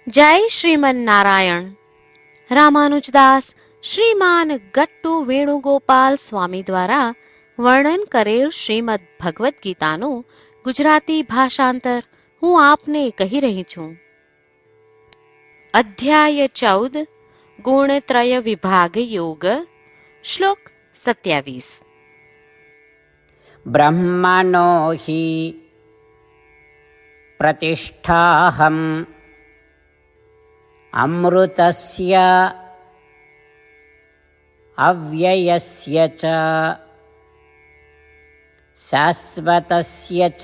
જય શ્રીમન નારાયણ. રામાનુજદાસ શ્રીમાન ગટ્ટુ વેણુગોપાલ સ્વામી દ્વારા વર્ણન કરેલ શ્રીમદ ભગવદ્ ગીતાનું ગુજરાતી ભાષાંતર હું આપને કહી રહી છું. અધ્યાય 14 ગુણત્રય વિભાગ યોગ. શ્લોક 27. બ્રહ્મણો હિ પ્રતિષ્ઠાહમ અમૃતસ્ય અવ્યયસ્ય ચ શાશ્વતસ્ય ચ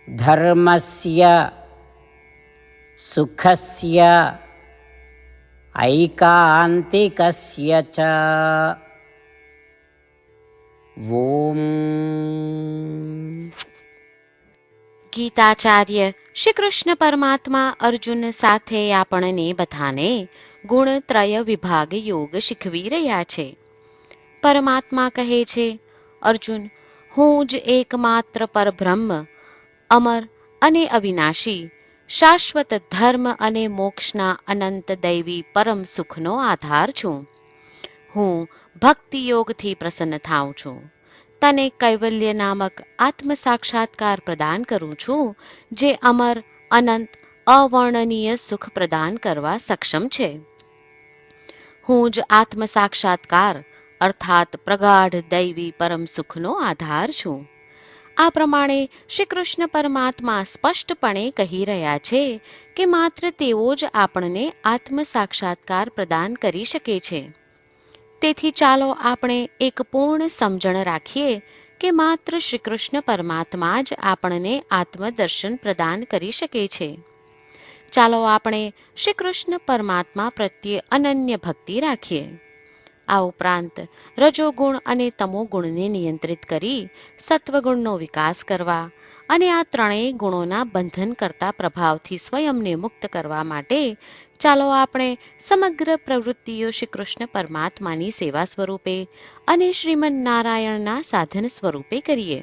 ધર્મસ્ય સુખસ્ય ઐકાંતિકસ્ય ચ. ઓમ. ગીતાચાર્ય શ્રી કૃષ્ણ પરમાત્મા અર્જુન સાથે આપણને બધાને ગુણત્રય વિભાગ યોગ શીખવી રહ્યા છે. પરમાત્મા કહે છે, અર્જુન, હું જ એકમાત્ર પરબ્રહ્મ, અમર અને અવિનાશી, શાશ્વત ધર્મ અને મોક્ષના અનંત દૈવી પરમ સુખનો આધાર છું. હું ભક્તિ યોગથી પ્રસન્ન થાઉં છું. તને કૈવલ્ય નામક આત્મ સાક્ષાત્કાર પ્રદાન કરું છું, જે અમર, અનંત, અવર્ણનીય સુખ પ્રદાન કરવા સક્ષમ છે. હું જ આત્મ સાક્ષાત્કાર અર્થાત પ્રગાઢ દૈવી પરમ સુખનો આધાર છું. આ પ્રમાણે શ્રી કૃષ્ણ પરમાત્મા સ્પષ્ટપણે કહી રહ્યા છે કે માત્ર તેઓ જ આપણને આત્મ સાક્ષાત્કાર પ્રદાન કરી શકે છે. તેથી ચાલો આપણે એક પૂર્ણ સમજણ રાખીએ કે માત્ર શ્રી કૃષ્ણ પરમાત્મા જ આપણને આત્મદર્શન પ્રદાન કરી શકે છે. ચાલો આપણે શ્રી કૃષ્ણ પરમાત્મા પ્રત્યે અનન્ય ભક્તિ રાખીએ. આ ઉપરાંત રજોગુણ અને તમોગુણને નિયંત્રિત કરી સત્વગુણનો વિકાસ કરવા અને આ ત્રણેય ગુણોના બંધન કરતા પ્રભાવથી સ્વયંને મુક્ત કરવા માટે ચાલો આપણે સમગ્ર પ્રવૃત્તિઓ શ્રી કૃષ્ણ પરમાત્માની સેવા સ્વરૂપે અને શ્રીમન નારાયણના સાધન સ્વરૂપે કરીએ.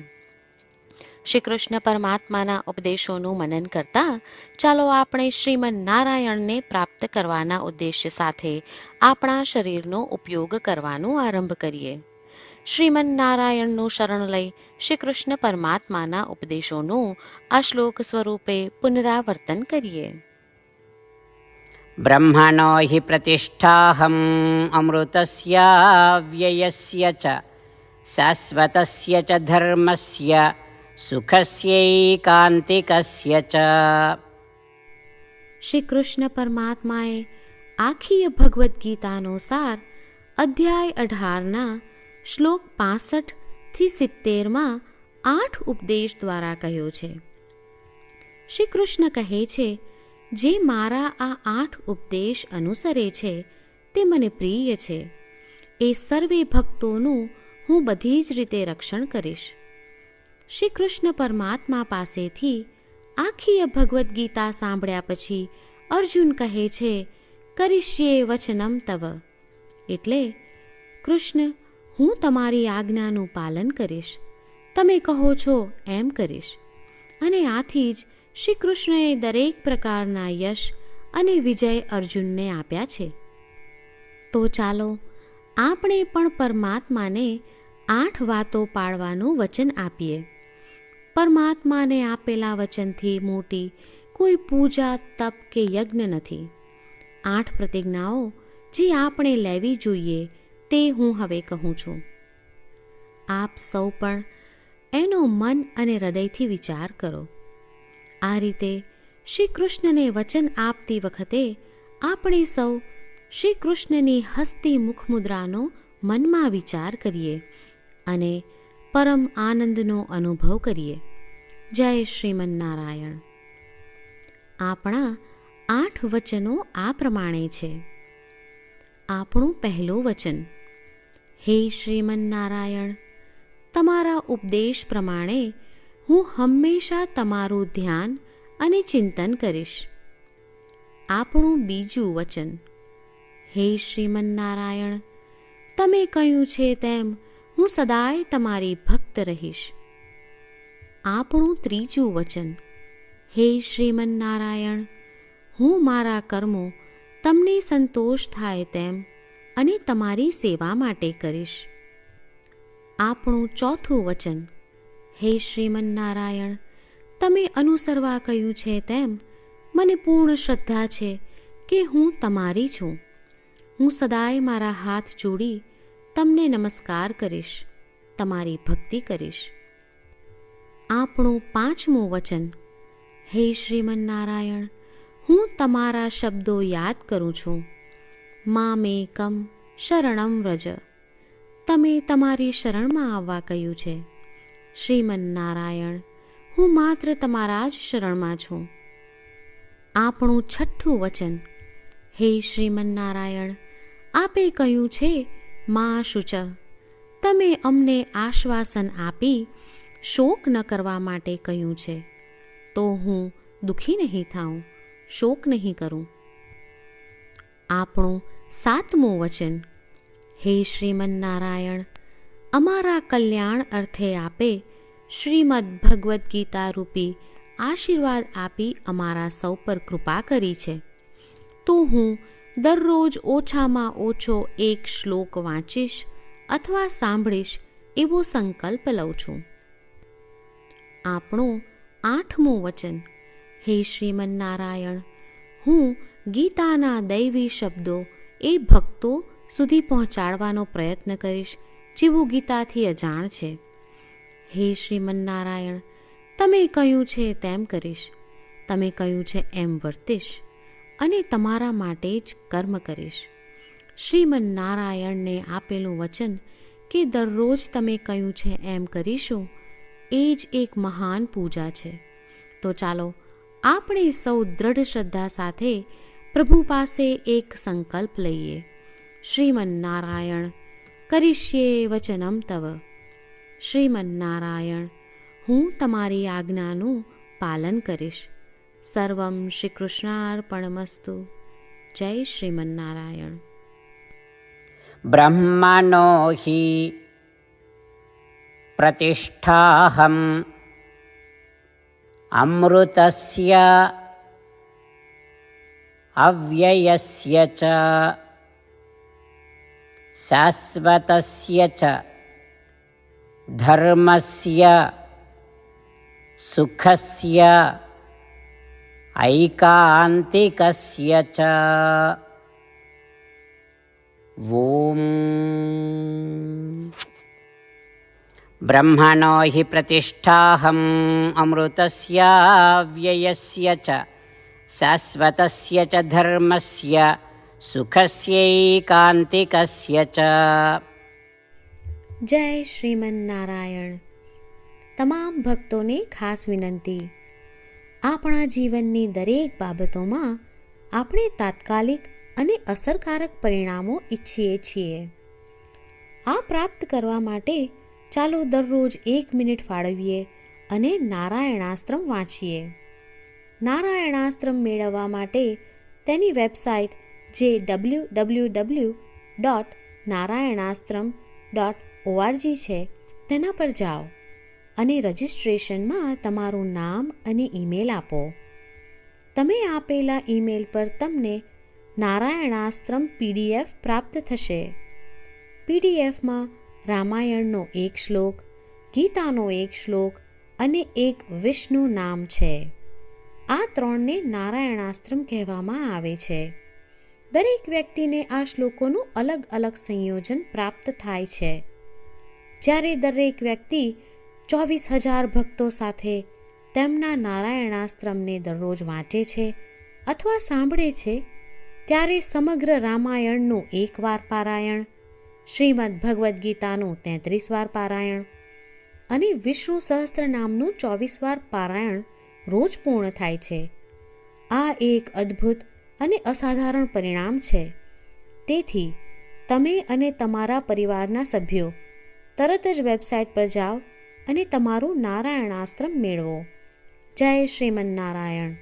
શ્રી કૃષ્ણ પરમાત્માના ઉપદેશોનું મનન કરતા ચાલો આપણે શ્રીમન નારાયણને પ્રાપ્ત કરવાના ઉદ્દેશ્ય સાથે આપણા શરીરનો ઉપયોગ કરવાનો આરંભ કરીએ. શ્રીમન નારાયણનું શરણ લઈ શ્રી કૃષ્ણ પરમાત્માના ઉપદેશોનું આ શ્લોક સ્વરૂપે પુનરાવર્તન કરીએ. બ્રહ્મણો હિ પ્રતિષ્ઠાહમ અમૃતસ્ય વ્યયસ્ય ચ શાશ્વતસ્ય ચ ધર્મસ્ય સુખસ્યૈકાંતિકસ્ય ચ. શ્રી કૃષ્ણ પરમાત્માએ આખી ભગવદ્ ગીતાનો સાર અધ્યાય 18ના શ્લોક 65 થી 70માં 8 ઉપદેશ દ્વારા કહ્યો છે. શ્રી કૃષ્ણ કહે છે, જે મારા આ 8 ઉપદેશ અનુસરે છે તે મને પ્રિય છે. એ સર્વે ભક્તોનું હું બધી જ રીતે રક્ષણ કરીશ. શ્રી કૃષ્ણ પરમાત્મા પાસેથી આખી ભગવદ્ ગીતા સાંભળ્યા પછી અર્જુન કહે છે, કરિષ્યે વચનમ તવ, એટલે કૃષ્ણ, હું તમારી આજ્ઞાનું પાલન કરીશ, તમે કહો છો એમ કરીશ. અને આથી જ શ્રી કૃષ્ણએ દરેક પ્રકારના યશ અને વિજય અર્જુનને આપ્યા છે. તો ચાલો આપણે પણ પરમાત્માને 8 વાતો પાળવાનું વચન આપીએ. પરમાત્માને આપેલા વચનથી મોટી કોઈ પૂજા, તપ કે યજ્ઞ નથી. 8 પ્રતિજ્ઞાઓ જે આપણે લેવી જોઈએ તે હું હવે કહું છું. આપ સૌ પણ એનો મન અને હૃદયથી વિચાર કરો. આ રીતે શ્રી કૃષ્ણને વચન આપતી વખતે આપણે સૌ શ્રી કૃષ્ણની હસતી મુખમુદ્રાનો મનમાં વિચાર કરીએ અને પરમ આનંદનો અનુભવ કરીએ. જય શ્રીમન નારાયણ. આપણા 8 વચનો આ પ્રમાણે છે. આપણું પહેલું વચન, હે શ્રીમન નારાયણ, તમારા ઉપદેશ પ્રમાણે હું હંમેશા તમારું ધ્યાન અને ચિંતન કરીશ. આપણું બીજું વચન, હે શ્રીમન નારાયણ, તમે કહ્યું છે તેમ હું સદાય તમારી ભક્ત રહીશ. આપણું ત્રીજું વચન, હે શ્રીમન નારાયણ, હું મારા કર્મો તમને સંતોષ થાય તેમ અને તમારી સેવા માટે કરીશ. આપણું ચોથું વચન. હે શ્રીમન્નારાયણ, તમે અનુસરવા કહ્યું છે તેમ મને પૂર્ણ શ્રદ્ધા છે કે હું તમારી છું. હું સદાય મારા હાથ જોડી તમને નમસ્કાર કરીશ, તમારી ભક્તિ કરીશ. આપણું પાંચમું વચન. હે શ્રીમન્નારાયણ, હું તમારા શબ્દો યાદ કરું છું. મામેકમ શરણમ વ્રજ. તમે તમારી શરણમાં આવવા કહ્યું છે. શ્રીમન્નારાયણ, હું માત્ર તમારા જ શરણમાં છું. આપણું છઠ્ઠું વચન. હે શ્રીમન્નારાયણ, આપે કહ્યું છે મા શુચ. તમે અમને આશ્વાસન આપી શોક ન કરવા માટે કહ્યું છે, તો હું દુઃખી નહીં થાઉં, શોક નહીં કરું. આપણું સાતમું વચન. હે શ્રીમન્નારાયણ, અમારા કલ્યાણ અર્થે આપે શ્રીમદ્ ભગવદ્ ગીતા રૂપી આશીર્વાદ આપી અમારા સૌ પર કૃપા કરી છે, તો હું દરરોજ ઓછામાં ઓછો એક શ્લોક વાંચીશ અથવા સાંભળીશ એવો સંકલ્પ લઉં છું. આપણું આઠમું વચન. હે શ્રીમન્નારાયણ, હું ગીતાના દૈવી શબ્દો એ ભક્તો સુધી પહોંચાડવાનો પ્રયત્ન કરીશ જેઓ ગીતાથી અજાણ છે. હે શ્રીમન્નારાયણ, તમે કહ્યું છે તેમ કરીશ, તમે કહ્યું છે એમ વર્તીશ અને તમારા માટે જ કર્મ કરીશ. શ્રીમન્નારાયણને આપેલું વચન કે દરરોજ તમે કહ્યું છે એમ કરીશું, એ જ એક મહાન પૂજા છે. તો ચાલો આપણે સૌ દ્રઢ શ્રદ્ધા સાથે પ્રભુ પાસે એક સંકલ્પ લઈએ. શ્રીમન્નારાયણ, કરીશ્યે વચનમ તવ. શ્રીમન્નારાયણ, હું તમારી આજ્ઞાનું પાલન કરીશ. સર્વમ શ્રી કૃષ્ણાર્પણમસ્તુ. જય શ્રીમન્નારાયણ. બ્રહ્મણો હિ પ્રતિષ્ઠાહમ અમૃતસ્ય અવ્યયસ્ય ચ શાશ્વતસ્ય ચ ધર્મસ્ય સુખસ્ય ઐકાંતિકસ્ય ચ. ઓમ. બ્રહ્મણો હિ પ્રતિષ્ઠાહમ અમૃતસ્ય વ્યયસ્ય ચ શાશ્વતસ્ય ચ ધર્મસ્ય સુખસ્યૈકાંતિકસ્ય ચ. જય શ્રીમન્નારાયણ. તમામ ભક્તોને ખાસ વિનંતી. આપણા જીવનની દરેક બાબતોમાં આપણે તાત્કાલિક અને અસરકારક પરિણામો ઈચ્છીએ છીએ. આ પ્રાપ્ત કરવા માટે ચાલો દરરોજ 1 મિનિટ ફાળવીએ અને નારાયણાસ્ત્રમ વાંચીએ. નારાયણાસ્ત્રમ મેળવવા માટે તેની વેબસાઇટ જે www.narayanaastram.org છે તેના પર જાઓ અને રજિસ્ટ્રેશનમાં તમારું નામ અને ઈમેલ આપો. તમે આપેલા ઈમેલ પર તમને નારાયણાસ્ત્રમ PDF પ્રાપ્ત થશે. PDFમાં રામાયણનો 1 શ્લોક, ગીતાનો 1 શ્લોક અને એક વિષ્ણુ નામ છે. આ 3ને નારાયણાસ્ત્રમ કહેવામાં આવે છે. દરેક વ્યક્તિને આ શ્લોકોનું અલગ અલગ સંયોજન પ્રાપ્ત થાય છે. જ્યારે દરેક વ્યક્તિ 24,000 ભક્તો સાથે તેમના નારાયણાસ્ત્રમને દરરોજ વાંચે છે અથવા સાંભળે છે, ત્યારે સમગ્ર રામાયણનું 1 વાર પારાયણ, શ્રીમદ્ ભગવદ્ ગીતાનું 33 વાર પારાયણ અને વિષ્ણુ સહસ્ત્ર નામનું 24 વાર પારાયણ રોજ પૂર્ણ થાય છે. આ એક અદ્ભુત અને અસાધારણ પરિણામ છે. તેથી તમે અને તમારા પરિવારના સભ્યો તરત જ વેબસાઇટ પર જાઓ અને તમારું નારાયણાસ્ત્રમ મેળવો. જય શ્રીમન્નારાયણ.